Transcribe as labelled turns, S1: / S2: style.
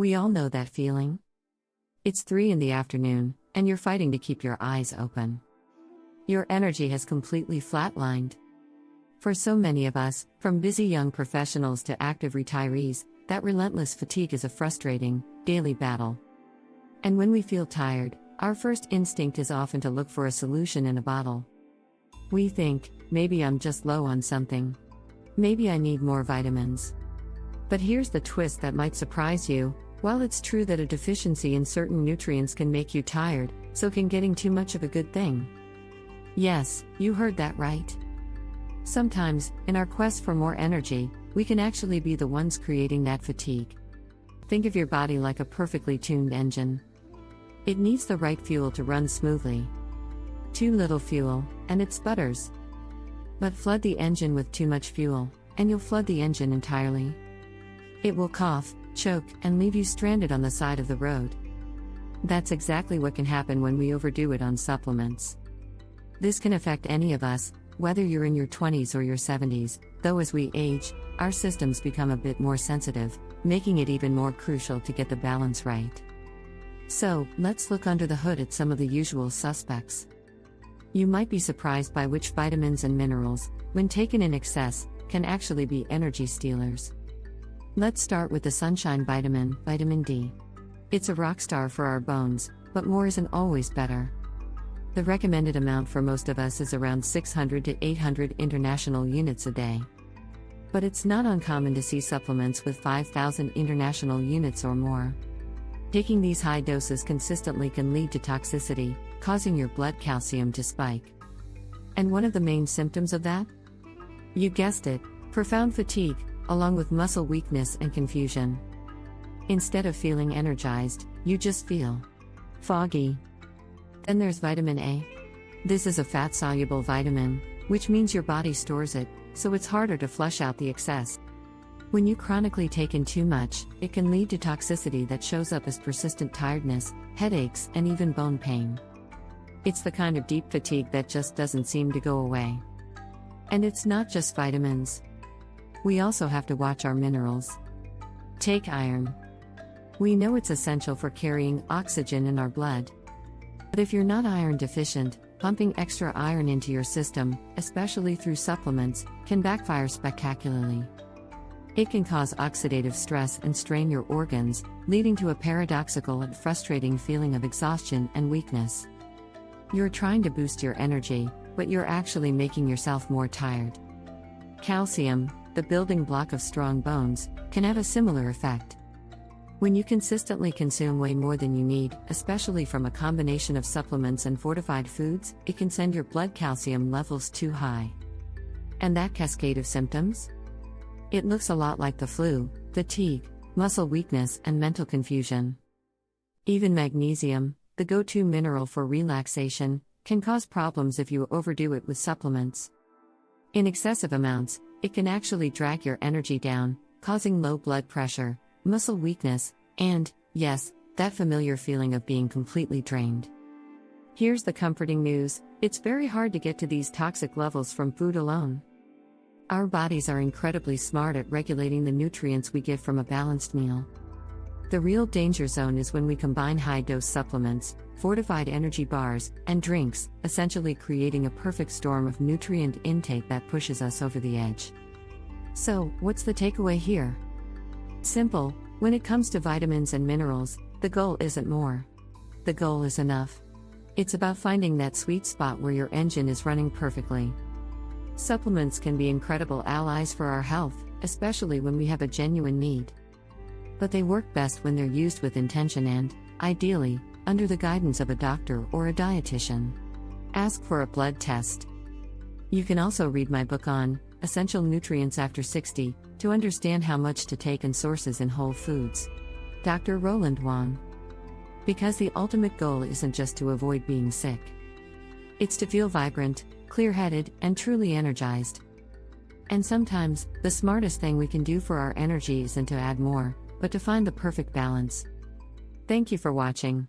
S1: We all know that feeling. It's 3 in the afternoon, and you're fighting to keep your eyes open. Your energy has completely flatlined. For so many of us, from busy young professionals to active retirees, that relentless fatigue is a frustrating, daily battle. And when we feel tired, our first instinct is often to look for a solution in a bottle. We think, maybe I'm just low on something. Maybe I need more vitamins. But here's the twist that might surprise you. While it's true that a deficiency in certain nutrients can make you tired, so can getting too much of a good thing. Yes, you heard that right. Sometimes, in our quest for more energy, we can actually be the ones creating that fatigue. Think of your body like a perfectly tuned engine. It needs the right fuel to run smoothly. Too little fuel, and it sputters. But flood the engine with too much fuel, and you'll flood the engine entirely. It will cough, choke, and leave you stranded on the side of the road. That's exactly what can happen when we overdo it on supplements. This can affect any of us, whether you're in your 20s or your 70s, though as we age, our systems become a bit more sensitive, making it even more crucial to get the balance right. So, let's look under the hood at some of the usual suspects. You might be surprised by which vitamins and minerals, when taken in excess, can actually be energy stealers. Let's start with the sunshine vitamin, vitamin D. It's a rock star for our bones, but more isn't always better. The recommended amount for most of us is around 600 to 800 international units a day. But it's not uncommon to see supplements with 5,000 international units or more. Taking these high doses consistently can lead to toxicity, causing your blood calcium to spike. And one of the main symptoms of that? You guessed it, profound fatigue, along with muscle weakness and confusion. Instead of feeling energized, you just feel foggy. Then there's vitamin A. This is a fat-soluble vitamin, which means your body stores it, so it's harder to flush out the excess. When you chronically take in too much, it can lead to toxicity that shows up as persistent tiredness, headaches, and even bone pain. It's the kind of deep fatigue that just doesn't seem to go away. And it's not just vitamins. We also have to watch our minerals. Take iron. We know it's essential for carrying oxygen in our blood. But if you're not iron deficient, pumping extra iron into your system, especially through supplements, can backfire spectacularly. It can cause oxidative stress and strain your organs, leading to a paradoxical and frustrating feeling of exhaustion and weakness. You're trying to boost your energy, but you're actually making yourself more tired. Calcium, the building block of strong bones, can have a similar effect. When you consistently consume way more than you need, especially from a combination of supplements and fortified foods, it can send your blood calcium levels too high. And that cascade of symptoms? It looks a lot like the flu, fatigue, muscle weakness, and mental confusion. Even magnesium, the go-to mineral for relaxation, can cause problems if you overdo it with supplements. In excessive amounts, it can actually drag your energy down, causing low blood pressure, muscle weakness, and, yes, that familiar feeling of being completely drained. Here's the comforting news: it's very hard to get to these toxic levels from food alone. Our bodies are incredibly smart at regulating the nutrients we get from a balanced meal. The real danger zone is when we combine high-dose supplements, fortified energy bars, and drinks, essentially creating a perfect storm of nutrient intake that pushes us over the edge. So, what's the takeaway here? Simple: when it comes to vitamins and minerals, the goal isn't more. The goal is enough. It's about finding that sweet spot where your engine is running perfectly. Supplements can be incredible allies for our health, especially when we have a genuine need. But they work best when they're used with intention and, ideally, under the guidance of a doctor or a dietitian. Ask for a blood test. You can also read my book on Essential Nutrients After 60 to understand how much to take and sources in whole foods. Dr. Roland Wong. Because the ultimate goal isn't just to avoid being sick. It's to feel vibrant, clear-headed, and truly energized. And sometimes, the smartest thing we can do for our energy isn't to add more, but to find the perfect balance. Thank you for watching.